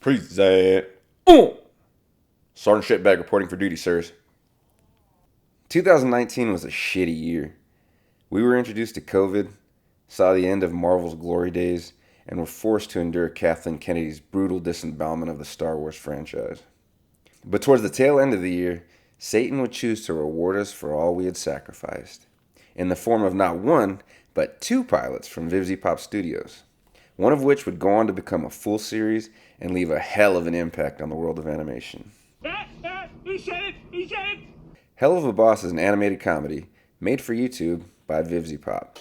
Present. Sergeant Shitbag reporting for duty, sirs. 2019 was a shitty year. We were introduced to COVID, saw the end of Marvel's glory days, and were forced to endure Kathleen Kennedy's brutal disembowelment of the Star Wars franchise. But towards the tail end of the year, Satan would choose to reward us for all we had sacrificed, in the form of not one, but two pilots from Vivzy-Pop Studios, one of which would go on to become a full series and leave a hell of an impact on the world of animation. He said it! He said it! Helluva Boss is an animated comedy made for YouTube by Vivzy-Pop.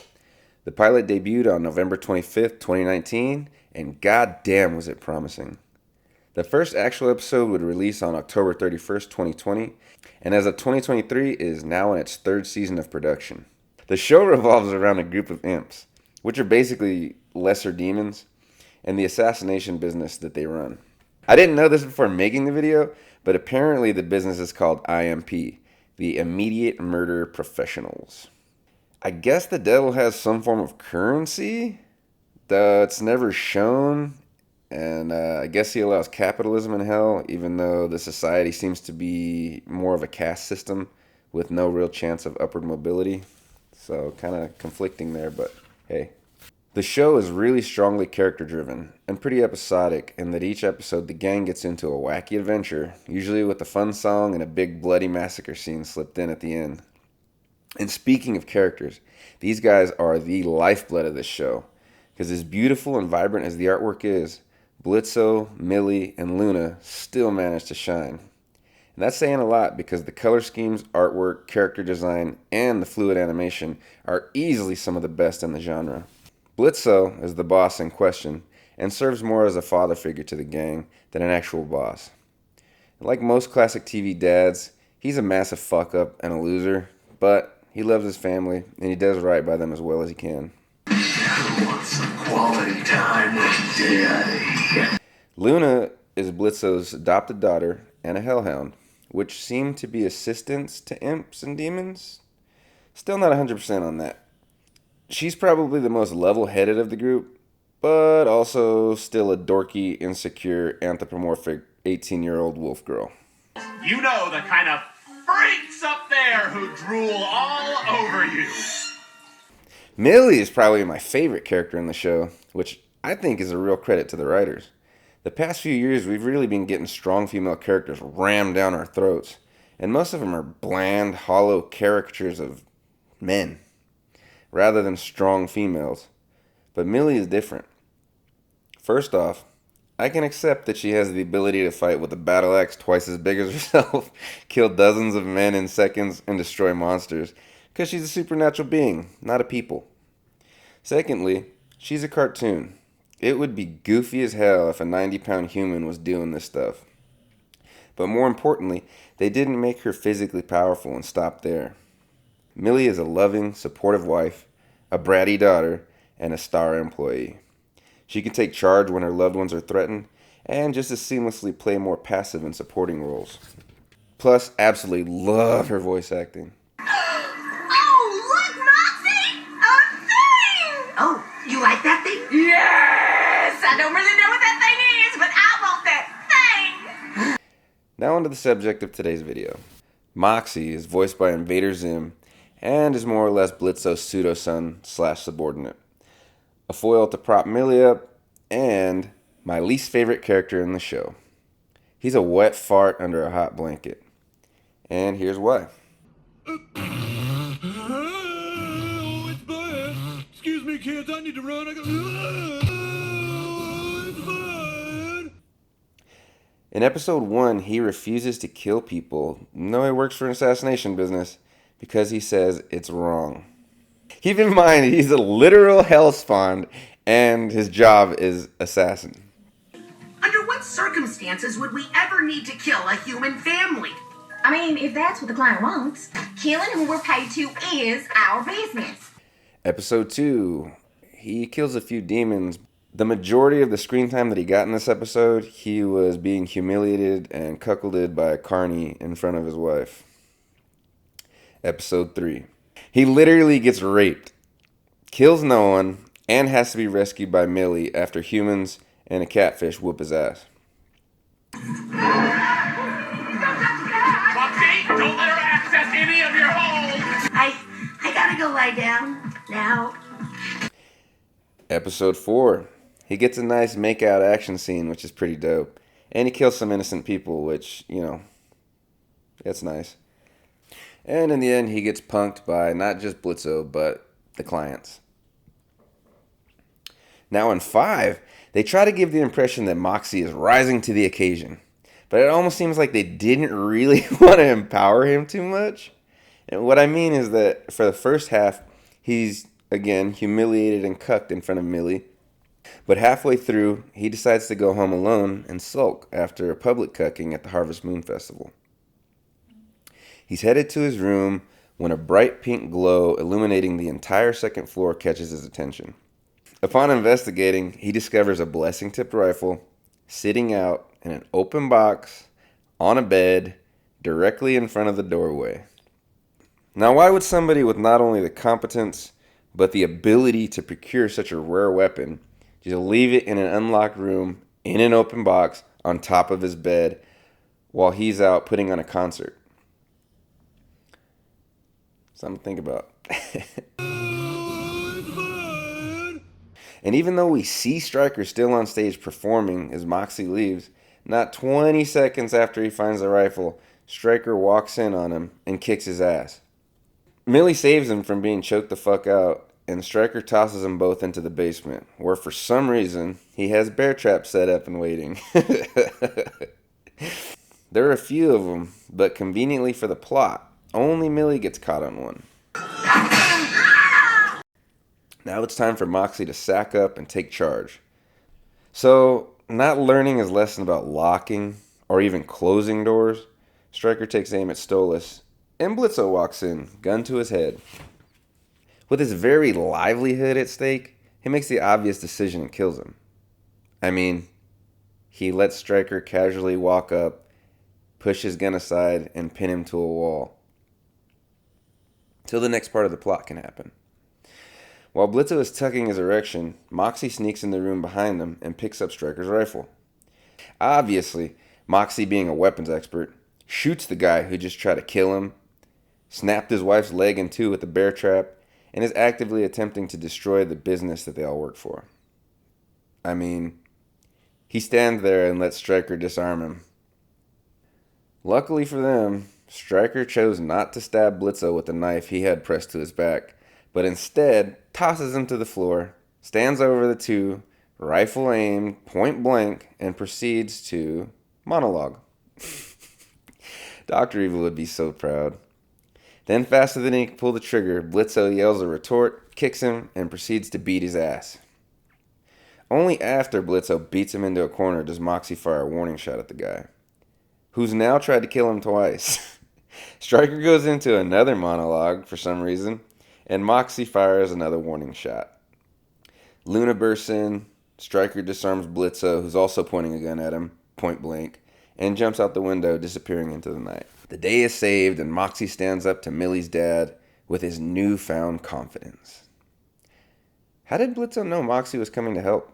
The pilot debuted on November 25th, 2019, and goddamn was it promising. The first actual episode would release on October 31st, 2020, and as of 2023 is now in its third season of production. The show revolves around a group of imps, which are basically lesser demons, and the assassination business that they run. I didn't know this before making the video, but apparently the business is called IMP, the Immediate Murder Professionals. I guess the devil has some form of currency, though it's never shown, and I guess he allows capitalism in hell, even though the society seems to be more of a caste system with no real chance of upward mobility. So kind of conflicting there, but hey. The show is really strongly character-driven and pretty episodic in that each episode the gang gets into a wacky adventure, usually with a fun song and a big bloody massacre scene slipped in at the end. And speaking of characters, these guys are the lifeblood of this show, because as beautiful and vibrant as the artwork is, Blitzo, Millie, and Luna still manage to shine. And that's saying a lot because the color schemes, artwork, character design, and the fluid animation are easily some of the best in the genre. Blitzo is the boss in question and serves more as a father figure to the gang than an actual boss. Like most classic TV dads, he's a massive fuck up and a loser, but he loves his family and he does right by them as well as he can. I want some quality time with Daddy. Luna is Blitzo's adopted daughter and a hellhound, which seem to be assistants to imps and demons. Still not 100% on that. She's probably the most level-headed of the group, but also still a dorky, insecure, anthropomorphic 18-year-old wolf girl. You know the kind of freaks up there who drool all over you. Millie is probably my favorite character in the show, which I think is a real credit to the writers. The past few years, we've really been getting strong female characters rammed down our throats, and most of them are bland, hollow caricatures of men, rather than strong females. But Millie is different. First off, I can accept that she has the ability to fight with a battle axe twice as big as herself, kill dozens of men in seconds, and destroy monsters, because she's a supernatural being, not a people. Secondly, she's a cartoon. It would be goofy as hell if a 90-pound human was doing this stuff. But more importantly, they didn't make her physically powerful and stop there. Millie is a loving, supportive wife, a bratty daughter, and a star employee. She can take charge when her loved ones are threatened, and just as seamlessly play more passive and supporting roles. Plus, absolutely love her voice acting. Oh, look, Moxxie! A thing! Oh, you like that thing? Yes! I don't really know what that thing is, but I want that thing! Now onto the subject of today's video. Moxxie is voiced by Invader Zim, and is more or less Blitzo's pseudo-son / subordinate. A foil to prop Millie up, and my least favorite character in the show. He's a wet fart under a hot blanket. And here's why. Oh, it's bad. Excuse me, kids, I need to run. It's bad. In episode 1, he refuses to kill people, though he works for an assassination business, because he says it's wrong. Keep in mind, he's a literal hellspawn, and his job is assassin. Under what circumstances would we ever need to kill a human family? I mean, if that's what the client wants, killing who we're paid to is our business. Episode 2, he kills a few demons. The majority of the screen time that he got in this episode, he was being humiliated and cuckolded by a carny in front of his wife. Episode 3. He literally gets raped, kills no one, and has to be rescued by Millie after humans and a catfish whoop his ass. Moxxie, don't let her access any of your holes! I gotta go lie down now. Episode 4. He gets a nice make-out action scene, which is pretty dope. And he kills some innocent people, which, that's nice. And in the end, he gets punked by not just Blitzo, but the clients. Now in 5, they try to give the impression that Moxxie is rising to the occasion. But it almost seems like they didn't really want to empower him too much. And what I mean is that for the first half, he's, again, humiliated and cucked in front of Millie. But halfway through, he decides to go home alone and sulk after a public cucking at the Harvest Moon Festival. He's headed to his room when a bright pink glow illuminating the entire second floor catches his attention. Upon investigating, he discovers a blessing-tipped rifle sitting out in an open box on a bed directly in front of the doorway. Now, why would somebody with not only the competence but the ability to procure such a rare weapon just leave it in an unlocked room in an open box on top of his bed while he's out putting on a concert? Something to think about. And even though we see Stryker still on stage performing as Moxxie leaves, not 20 seconds after he finds the rifle, Stryker walks in on him and kicks his ass. Millie saves him from being choked the fuck out, and Stryker tosses them both into the basement, where for some reason he has bear traps set up and waiting. There are a few of them, but conveniently for the plot, only Millie gets caught on one. Now it's time for Moxxie to sack up and take charge. So, not learning his lesson about locking or even closing doors, Stryker takes aim at Stolas, and Blitzo walks in, gun to his head. With his very livelihood at stake, he makes the obvious decision and kills him. I mean, he lets Stryker casually walk up, push his gun aside, and pin him to a wall. Till the next part of the plot can happen. While Blitzo is tucking his erection, Moxxie sneaks in the room behind them and picks up Stryker's rifle. Obviously, Moxxie, being a weapons expert, shoots the guy who just tried to kill him, snapped his wife's leg in two with a bear trap, and is actively attempting to destroy the business that they all work for. I mean, he stands there and lets Stryker disarm him. Luckily for them, Stryker chose not to stab Blitzo with the knife he had pressed to his back, but instead tosses him to the floor, stands over the two, rifle aimed, point blank, and proceeds to monologue. Dr. Evil would be so proud. Then, faster than he can pull the trigger, Blitzo yells a retort, kicks him, and proceeds to beat his ass. Only after Blitzo beats him into a corner does Moxxie fire a warning shot at the guy, who's now tried to kill him twice. Stryker goes into another monologue for some reason, and Moxxie fires another warning shot. Luna bursts in, Stryker disarms Blitzo, who's also pointing a gun at him, point blank, and jumps out the window, disappearing into the night. The day is saved, and Moxxie stands up to Millie's dad with his newfound confidence. How did Blitzo know Moxxie was coming to help?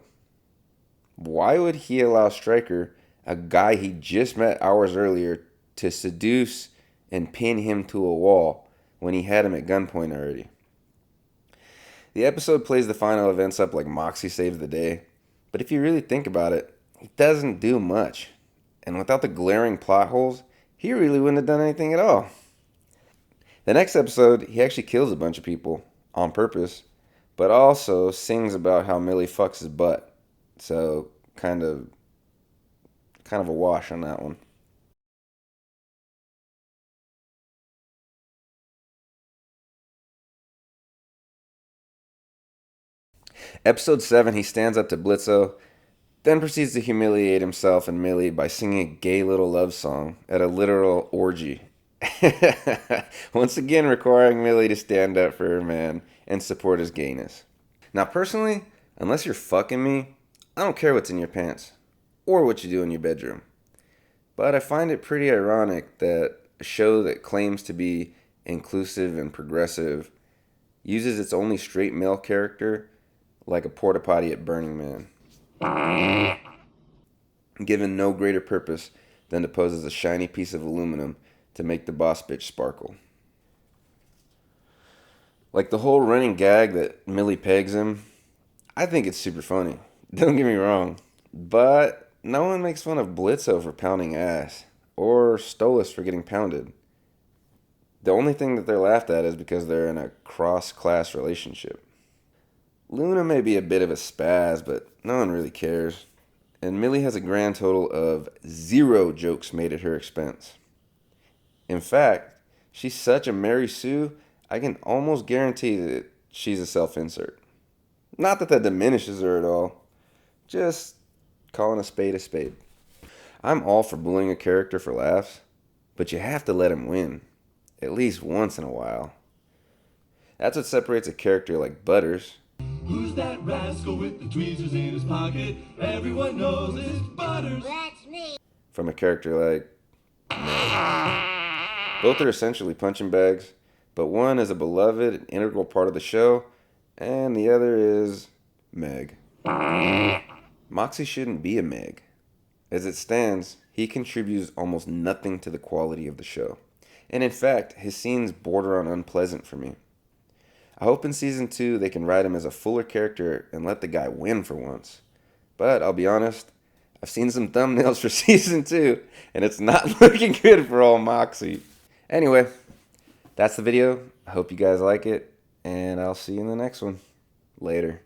Why would he allow Stryker, a guy he just met hours earlier, to seduce and pin him to a wall when he had him at gunpoint already? The episode plays the final events up like Moxxie saves the day, but if you really think about it, he doesn't do much. And without the glaring plot holes, he really wouldn't have done anything at all. The next episode, he actually kills a bunch of people on purpose, but also sings about how Millie fucks his butt. So, kind of a wash on that one. Episode 7, he stands up to Blitzo, then proceeds to humiliate himself and Millie by singing a gay little love song at a literal orgy. Once again requiring Millie to stand up for her man and support his gayness. Now personally, unless you're fucking me, I don't care what's in your pants, or what you do in your bedroom. But I find it pretty ironic that a show that claims to be inclusive and progressive uses its only straight male character like a porta potty at Burning Man, given no greater purpose than to pose as a shiny piece of aluminum to make the boss bitch sparkle. Like the whole running gag that Millie pegs him, I think it's super funny. Don't get me wrong. But no one makes fun of Blitzo for pounding ass, or Stolas for getting pounded. The only thing that they're laughed at is because they're in a cross-class relationship. Luna may be a bit of a spaz, but no one really cares. And Millie has a grand total of 0 jokes made at her expense. In fact, she's such a Mary Sue, I can almost guarantee that she's a self-insert. Not that that diminishes her at all. Just calling a spade a spade. I'm all for bullying a character for laughs, but you have to let him win. At least once in a while. That's what separates a character like Butters. Who's that rascal with the tweezers in his pocket? Everyone knows it's Butters. That's me. From a character like Meg. Both are essentially punching bags, but one is a beloved and integral part of the show, and the other is Meg. Moxxie shouldn't be a Meg. As it stands, he contributes almost nothing to the quality of the show. And in fact, his scenes border on unpleasant for me. I hope in Season 2 they can write him as a fuller character and let the guy win for once. But I'll be honest, I've seen some thumbnails for Season 2, and it's not looking good for old Moxxie. Anyway, that's the video. I hope you guys like it, and I'll see you in the next one. Later.